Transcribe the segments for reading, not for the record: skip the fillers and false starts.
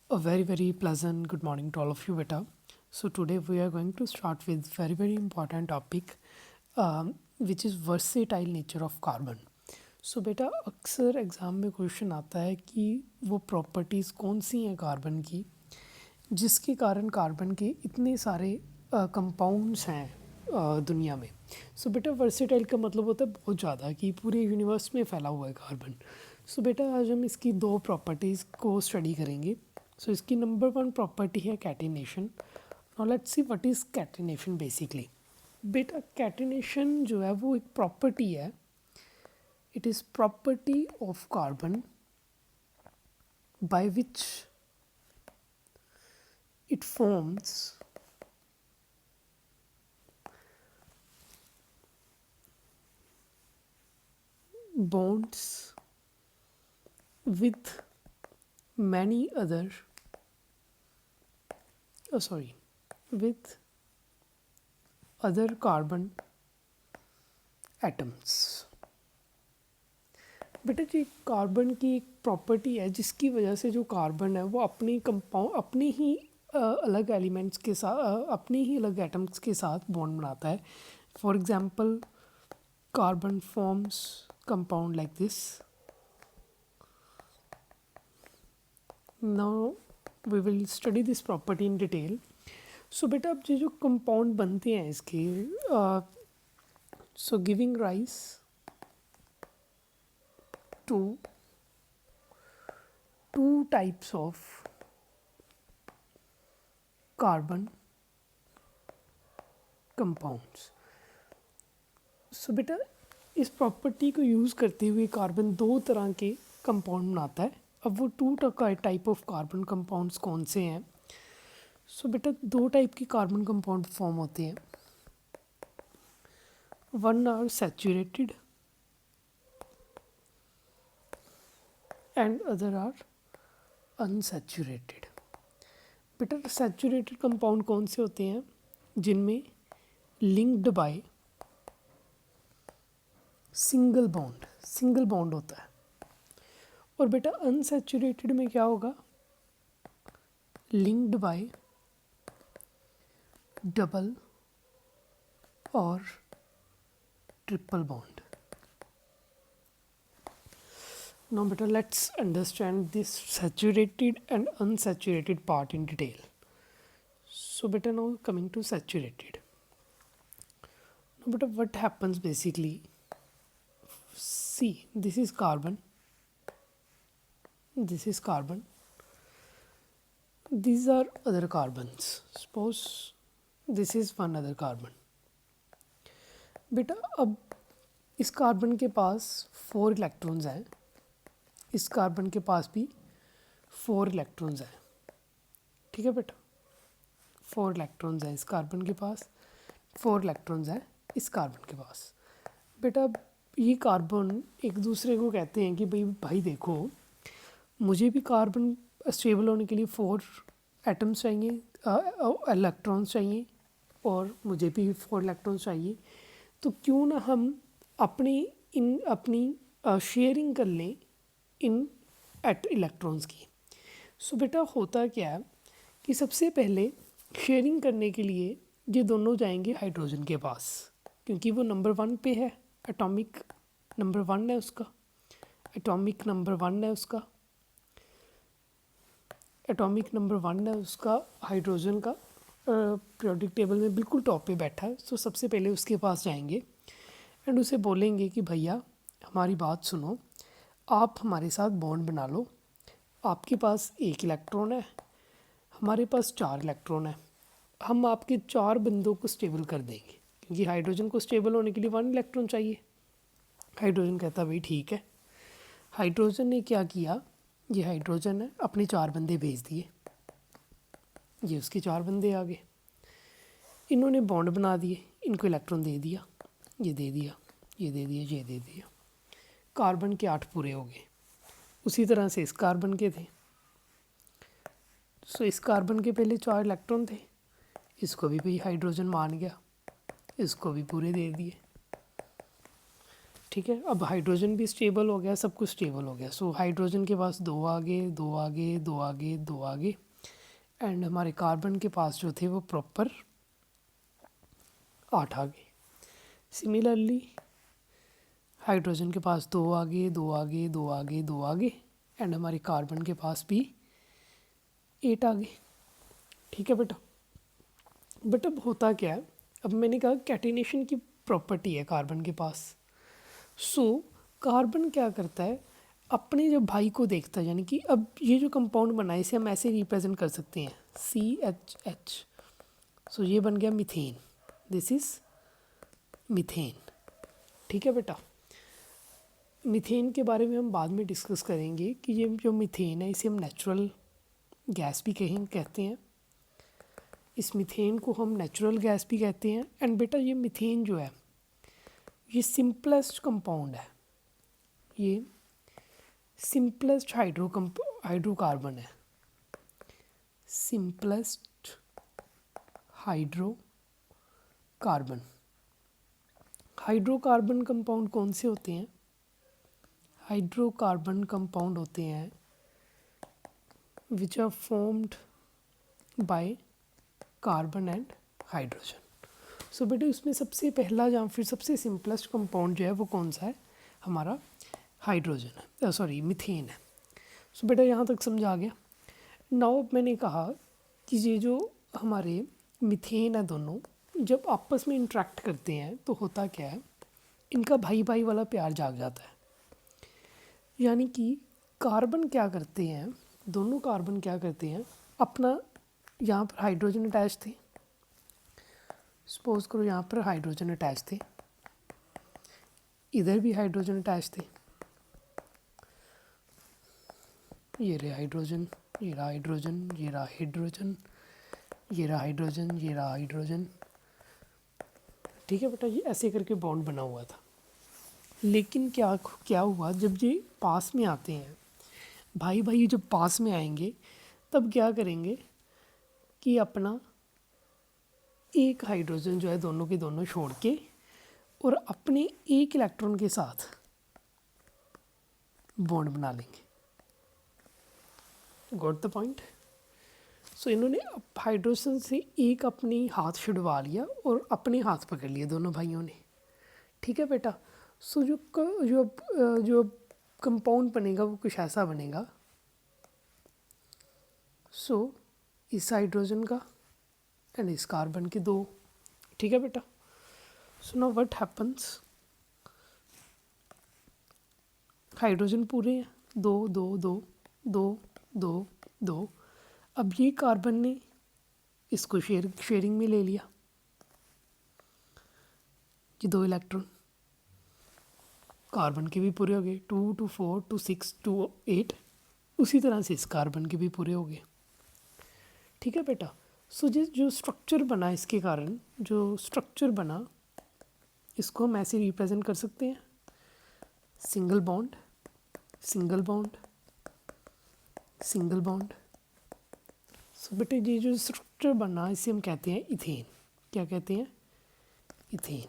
A very pleasant good morning to all of you, beta. So today we are going to start with very important topic, which is versatile nature of carbon. सो बेटा अक्सर exam में question आता है कि वो properties कौन सी हैं carbon की जिसके कारण कार्बन के इतने सारे कंपाउंड्स हैं दुनिया में। सो बेटा वर्सेटाइल का मतलब होता है बहुत ज़्यादा कि पूरे यूनिवर्स में फैला हुआ है कार्बन। सो बेटा आज हम इसकी दो प्रॉपर्टीज़ को स्टडी करेंगे। सो इसकी नंबर वन प्रॉपर्टी है catenation. Now let's see what is catenation basically. बेटा कैटिनेशन जो है वो एक प्रॉपर्टी है। It is property of carbon by which it forms bonds with many other with other carbon atoms। बेटा जी कार्बन की एक प्रॉपर्टी है जिसकी वजह से जो कार्बन है वो अपने कंपाउंड अपने ही अलग एलिमेंट्स के साथ अपने ही अलग एटम्स के साथ बॉन्ड बनाता है। For example carbon forms compound like this. Now we will study this property in detail. So बेटा अब जो कंपाउंड बनते हैं इसके so giving rise to two types of carbon compounds। So बेटा इस प्रॉपर्टी को यूज़ करते हुए कार्बन दो तरह के कंपाउंड बनाता है। अब वो two type of carbon compounds कौन से हैं? सो बेटा दो टाइप के कार्बन कंपाउंड फॉर्म होते हैं। One are saturated and other are unsaturated. बेटा सैचुरेटेड कंपाउंड कौन से होते हैं? जिनमें लिंक्ड बाय सिंगल बॉन्ड होता है। और बेटा अनसैचुरेटेड में क्या होगा? लिंक्ड बाय डबल और triple bond. Now better let's understand this saturated and unsaturated part in detail. So better now coming to saturated. Now better what happens basically? See, this is carbon. This is carbon. These are other carbons. Suppose this is one other carbon. बेटा अब इस carbon के पास 4 electrons हैं। इस carbon के पास भी 4 electrons हैं। ठीक है बेटा 4 इलेक्ट्रॉन्स हैं इस कार्बन के पास, 4 इलेक्ट्रॉन्स हैं इस कार्बन के पास। बेटा अब ये कार्बन एक दूसरे को कहते हैं कि भाई देखो मुझे भी कार्बन स्टेबल होने के लिए 4 एटम्स चाहिए, इलेक्ट्रॉन्स चाहिए और मुझे भी 4 इलेक्ट्रॉन्स चाहिए। तो क्यों ना हम अपनी शेयरिंग कर लें इन इलेक्ट्रॉन्स की। सो बेटा होता क्या है कि सबसे पहले शेयरिंग करने के लिए ये दोनों जाएंगे हाइड्रोजन के पास, क्योंकि वो नंबर 1 पे है, एटॉमिक नंबर 1 है उसका, एटॉमिक नंबर 1 है उसका, एटॉमिक नंबर 1 है उसका हाइड्रोजन का, पीरियोडिक टेबल में बिल्कुल टॉप पे बैठा है। तो सबसे पहले उसके पास जाएंगे एंड उसे बोलेंगे कि भैया हमारी बात सुनो, आप हमारे साथ बॉन्ड बना लो। आपके पास 1 इलेक्ट्रॉन है, हमारे पास 4 इलेक्ट्रॉन है, हम आपके 4 बंदों को स्टेबल कर देंगे, क्योंकि हाइड्रोजन को स्टेबल होने के लिए 1 इलेक्ट्रॉन चाहिए। हाइड्रोजन कहता भाई ठीक है। हाइड्रोजन ने क्या किया, ये हाइड्रोजन है अपने 4 बंदे भेज दिए, ये उसके 4 बंदे आ गए, इन्होंने बॉन्ड बना दिए, इनको इलेक्ट्रॉन दे दिया, ये दे दिया, ये दे दिया, ये दे दिया, कार्बन के 8 पूरे हो गए। उसी तरह से इस कार्बन के थे। सो इस कार्बन के पहले 4 इलेक्ट्रॉन थे, इसको भी भाई हाइड्रोजन मान गया, इसको भी पूरे दे दिए। ठीक है, अब हाइड्रोजन भी स्टेबल हो गया, सब कुछ स्टेबल हो गया। सो हाइड्रोजन के पास दो आगे, दो आगे, दो आगे, दो आगे, एंड हमारे कार्बन के पास जो थे वो प्रॉपर 8 आगे। सिमिलरली हाइड्रोजन के पास दो आगे, दो आगे, दो आगे, दो आगे, एंड हमारे कार्बन के पास भी 8 आगे। ठीक है बेटा, बट अब होता क्या है, अब मैंने कहा कैटिनेशन की प्रॉपर्टी है कार्बन के पास। सो कार्बन क्या करता है, अपने जब भाई को देखता है, यानी कि अब ये जो कंपाउंड बना है इसे हम ऐसे रिप्रेजेंट कर सकते हैं CH। सो ये बन गया मीथेन, दिस इज मीथेन। ठीक है बेटा, मीथेन के बारे में हम बाद में डिस्कस करेंगे कि ये जो मीथेन है इसे हम नेचुरल गैस भी कहते हैं। इस मीथेन को हम नेचुरल गैस भी कहते हैं। एंड बेटा ये मीथेन जो है ये सिंपलेस्ट कंपाउंड है, ये सिंपलेस्ट हाइड्रोकार्बन है, सिंपलेस्ट हाइड्रोकार्बन। हाइड्रोकार्बन कंपाउंड कौन से होते हैं? हाइड्रोकार्बन कंपाउंड होते हैं which are formed by carbon and hydrogen. So बेटा इसमें सबसे पहला या फिर सबसे सिंपलेस्ट कंपाउंड जो है वो कौन सा है? हमारा हाइड्रोजन है, सॉरी मीथेन है। सो बेटा यहाँ तक समझ आ गया। नाउ मैंने कहा कि ये जो हमारे मीथेन है दोनों जब आपस में इंटरेक्ट करते हैं तो होता क्या है, इनका भाई भाई वाला प्यार जाग जाता है। यानी कि कार्बन क्या करते हैं, दोनों कार्बन क्या करते हैं, अपना यहाँ पर हाइड्रोजन अटैच थे, सपोज करो यहाँ पर हाइड्रोजन अटैच थे, इधर भी हाइड्रोजन अटैच थे, ये रहे हाइड्रोजन, ये रहा हाइड्रोजन, ये रहा हाइड्रोजन, ये रहा हाइड्रोजन, ये रहा हाइड्रोजन। ठीक है बेटा, ये ऐसे करके बॉन्ड बना हुआ था। लेकिन क्या क्या हुआ, जब ये पास में आते हैं, भाई भाई जब पास में आएंगे तब क्या करेंगे कि अपना एक हाइड्रोजन जो है दोनों के दोनों छोड़ के और अपने एक इलेक्ट्रॉन के साथ बॉन्ड बना लेंगे। Got the point? सो इन्होंने हाइड्रोजन से एक अपनी हाथ छुड़वा लिया और अपने हाथ पकड़ लिए दोनों भाइयों ने। ठीक है बेटा, सो जो कंपाउंड बनेगा वो कुछ ऐसा बनेगा। सो इस हाइड्रोजन का एंड इस कार्बन के दो। ठीक है बेटा, so now what happens, hydrogen पूरे हैं, दो दो दो दो दो दो। अब ये कार्बन ने इसको शेयरिंग में ले लिया, ये दो इलेक्ट्रॉन कार्बन के भी पूरे हो गए, 2 2 4 2 6 2 8। उसी तरह से इस कार्बन के भी पूरे हो गए। ठीक है बेटा, सो जो स्ट्रक्चर बना इसके कारण, जो स्ट्रक्चर बना इसको हम ऐसे रिप्रेजेंट कर सकते हैं, single bond, single bond, single bond. So बेटे ये जो स्ट्रक्चर बना इसे हम कहते हैं इथेन। क्या कहते हैं? इथेन।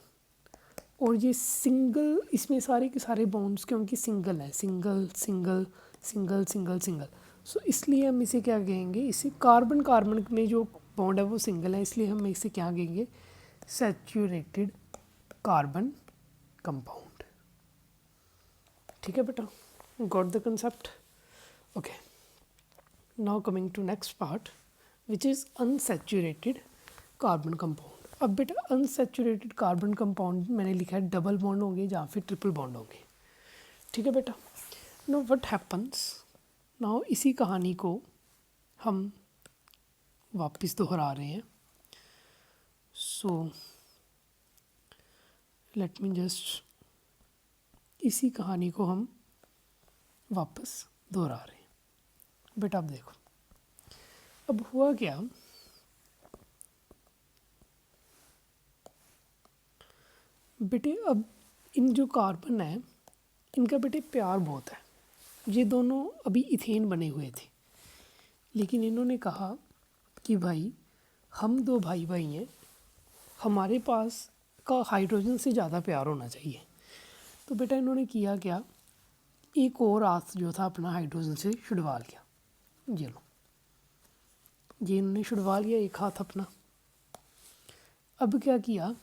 और ये सिंगल, इसमें सारे के सारे बॉन्ड्स क्योंकि सिंगल हैं, single single single single single, so इसलिए हम इसे क्या कहेंगे, इसे कार्बन कार्बन में जो बॉन्ड है वो सिंगल है, इसलिए हम इसे क्या कहेंगे, सैचुरेटेड कार्बन कंपाउंड। ठीक है बेटा, got the concept? Okay, now coming to next part which is unsaturated carbon compound. अब बेटा अनसैचुरेटेड कार्बन कंपाउंड मैंने लिखा है डबल बॉन्ड होंगे या फिर ट्रिपल बॉन्ड होंगे। ठीक है बेटा, नाउ व्हाट हैपन्स, नाउ इसी कहानी को हम वापस दोहरा रहे हैं। सो लेट मी जस्ट, इसी कहानी को हम वापस दोहरा रहे हैं। बेटा अब देखो, अब हुआ क्या, बेटे अब इन जो कार्बन है इनका बेटे प्यार बहुत है। ये दोनों अभी इथेन बने हुए थे, लेकिन इन्होंने कहा कि भाई हम दो भाई भाई हैं, हमारे पास का हाइड्रोजन से ज़्यादा प्यार होना चाहिए। तो बेटा इन्होंने किया क्या, एक और हाथ जो था अपना हाइड्रोजन से छुड़वा लिया, ये लो, ये इन्होंने छुड़वा लिया एक हाथ अपना। अब क्या किया,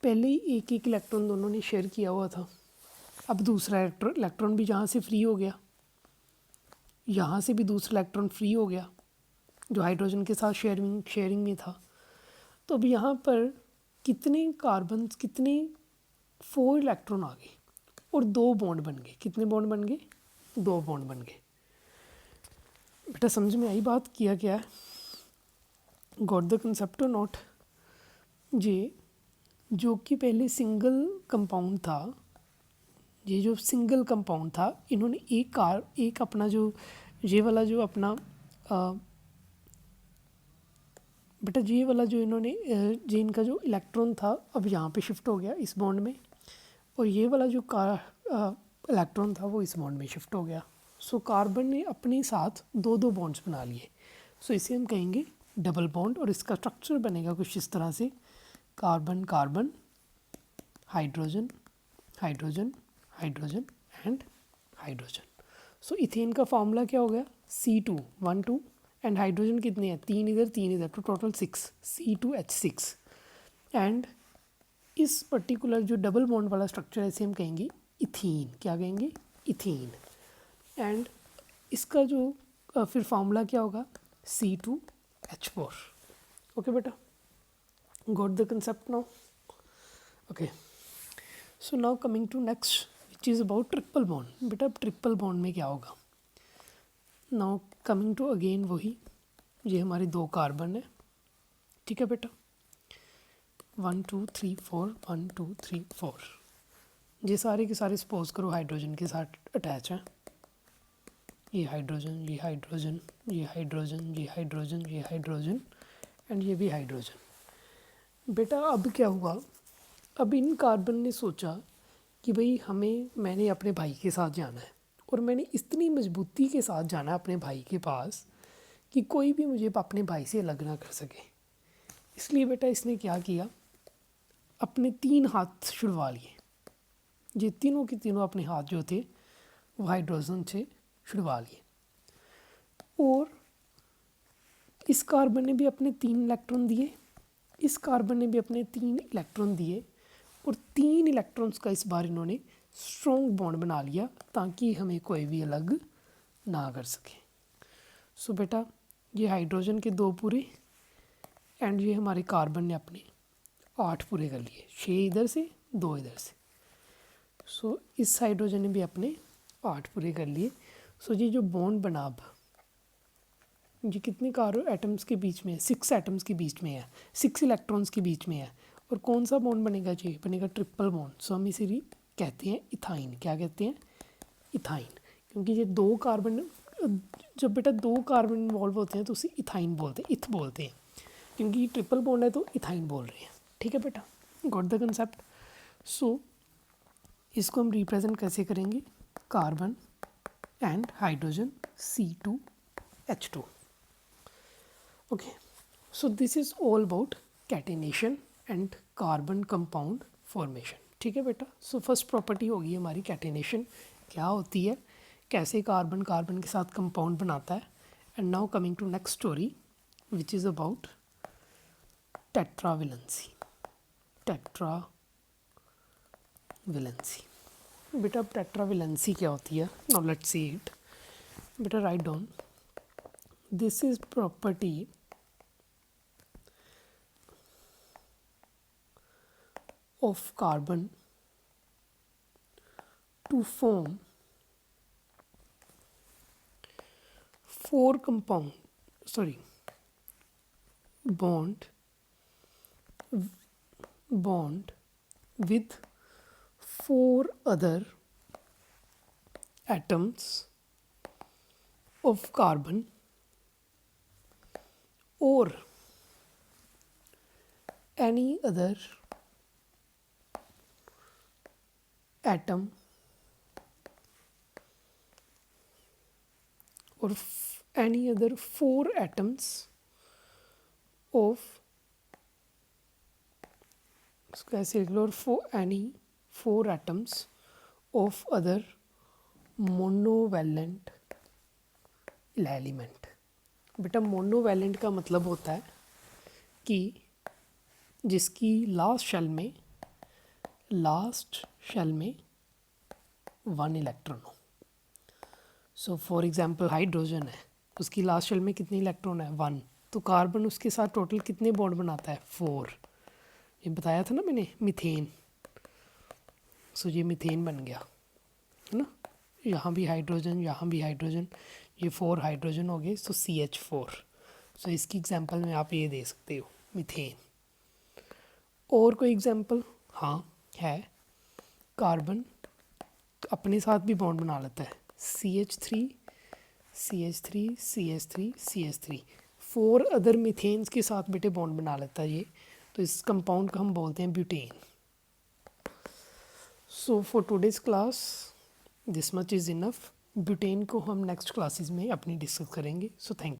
पहले ही एक एक इलेक्ट्रॉन दोनों ने शेयर किया हुआ था, अब दूसरा इलेक्ट्रॉन भी जहाँ से फ्री हो गया, यहाँ से भी दूसरा इलेक्ट्रॉन फ्री हो गया जो हाइड्रोजन के साथ शेयरिंग में था। तो अब यहाँ पर कितने कार्बन, कितने 4 इलेक्ट्रॉन आ गए और 2 बॉन्ड बन गए। कितने बॉन्ड बन गए, 2 बॉन्ड बन गए। बेटा समझ में आई बात, किया क्या है, गॉट द कंसेप्ट और नॉट। ये जो कि पहले सिंगल कंपाउंड था, ये जो सिंगल कंपाउंड था, इन्होंने एक अपना जो ये वाला जो अपना बेटा ये वाला जो इन्होंने ये इनका जो इलेक्ट्रॉन था अब यहाँ पे शिफ्ट हो गया इस बॉन्ड में, और ये वाला जो इलेक्ट्रॉन था वो इस बॉन्ड में शिफ्ट हो गया। सो कार्बन ने अपने साथ 2 बॉन्ड्स बना लिए। सो इसे हम कहेंगे डबल बॉन्ड, और इसका स्ट्रक्चर बनेगा कुछ इस तरह से, carbon carbon, hydrogen hydrogen hydrogen and hydrogen. So ethane का फॉर्मूला क्या हो गया, C2 1 2, एंड हाइड्रोजन कितने हैं, 3 इधर 3 इधर, तो टोटल 6, C2H6। एंड इस पर्टिकुलर जो डबल बॉन्ड वाला स्ट्रक्चर है इसे हम कहेंगे इथीन। क्या कहेंगे, इथीन। एंड इसका जो फिर फॉर्मूला क्या होगा, C2H4। ओके बेटा, got the concept now. Okay, so now coming to next which is about triple bond. बेटा अब ट्रिपल बॉन्ड में क्या होगा, नाउ कमिंग टू अगेन वही, ये हमारे 2 कार्बन है, ठीक है बेटा, 1 2 3 4 1 2 3 4, ये सारे के सारे सपोज करो हाइड्रोजन के साथ अटैच हैं। ये हाइड्रोजन, ये हाइड्रोजन, ये हाइड्रोजन, ये हाइड्रोजन, ये हाइड्रोजन एंड ये भी हाइड्रोजन। बेटा अब क्या हुआ, अब इन कार्बन ने सोचा कि भाई मैंने अपने भाई के साथ जाना है, और मैंने इतनी मजबूती के साथ जाना है अपने भाई के पास कि कोई भी मुझे अपने भाई से अलग ना कर सके। इसलिए बेटा इसने क्या किया, अपने 3 हाथ छुड़वा लिए। ये तीनों के तीनों अपने हाथ जो थे वो हाइड्रोजन से छुड़वा लिए, और इस कार्बन ने भी अपने 3 इलेक्ट्रॉन दिए, इस कार्बन ने भी अपने 3 इलेक्ट्रॉन दिए, और 3 इलेक्ट्रॉन्स का इस बार इन्होंने स्ट्रॉन्ग बॉन्ड बना लिया ताकि हमें कोई भी अलग ना कर सके। सो बेटा ये हाइड्रोजन के 2 पूरे, एंड ये हमारे कार्बन ने अपने 8 पूरे कर लिए, 6 इधर से 2 इधर से। सो इस हाइड्रोजन ने भी अपने 8 पूरे कर लिए। सो ये जो बॉन्ड बना, अब ये कितने एटम्स के बीच में है, 6 एटम्स के बीच में है, 6 इलेक्ट्रॉन्स के बीच में है, और कौन सा बॉन्ड बनेगा, ये बनेगा ट्रिपल बॉन्ड। सो हम इसे कहते हैं इथाइन। क्या कहते हैं, इथाइन, क्योंकि ये 2 कार्बन, जब बेटा 2 कार्बन इन्वॉल्व होते हैं तो उसे इथाइन बोलते हैं, इथ बोलते हैं, क्योंकि ट्रिपल बॉन्ड है तो इथाइन बोल रहे हैं, ठीक है बेटा, गॉट द कंसेप्ट। सो इसको हम रिप्रेजेंट कैसे करेंगे, carbon and hydrogen C2H2। Okay, so this is all about catenation and carbon compound formation, ठीक है बेटा। सो फर्स्ट प्रॉपर्टी होगी हमारी कैटेनेशन, क्या होती है, कैसे कार्बन कार्बन के साथ कंपाउंड बनाता है। And now coming to next story which is about tetravalency. Tetravalency, बेटा अब टेट्रावेलेंसी क्या होती है, नाउ लेट्स सी इट। बेटा write down, this is property of carbon to form 4 bond with 4 other atoms of carbon or any other atom or any other 4 atoms of इसको ऐसे लिख लो, और for any 4 atoms of other monovalent element. बेटा monovalent का मतलब होता है कि जिसकी लास्ट शेल में 1 इलेक्ट्रॉन हो। सो फॉर एग्जांपल हाइड्रोजन है, उसकी लास्ट शेल में कितने इलेक्ट्रॉन है? 1। तो कार्बन उसके साथ टोटल कितने बॉन्ड बनाता है? 4। ये बताया था ना मैंने, मीथेन। सो ये मीथेन बन गया, है ना। यहाँ भी हाइड्रोजन, यहाँ भी हाइड्रोजन, ये 4 हाइड्रोजन हो गए, सो CH4। सो इसकी एग्जांपल में आप ये दे सकते हो, मीथेन। और कोई एग्जांपल? हाँ है, कार्बन अपने साथ भी बॉन्ड बना लेता है, CH3 CH3 CH3 CH3, 4 other मीथेन्स के साथ बेटे बॉन्ड बना लेता है ये। तो इस कंपाउंड को हम बोलते हैं butane. So for today's class this much is enough. Butane को हम नेक्स्ट क्लासेस में अपनी डिस्कस करेंगे। So thank you.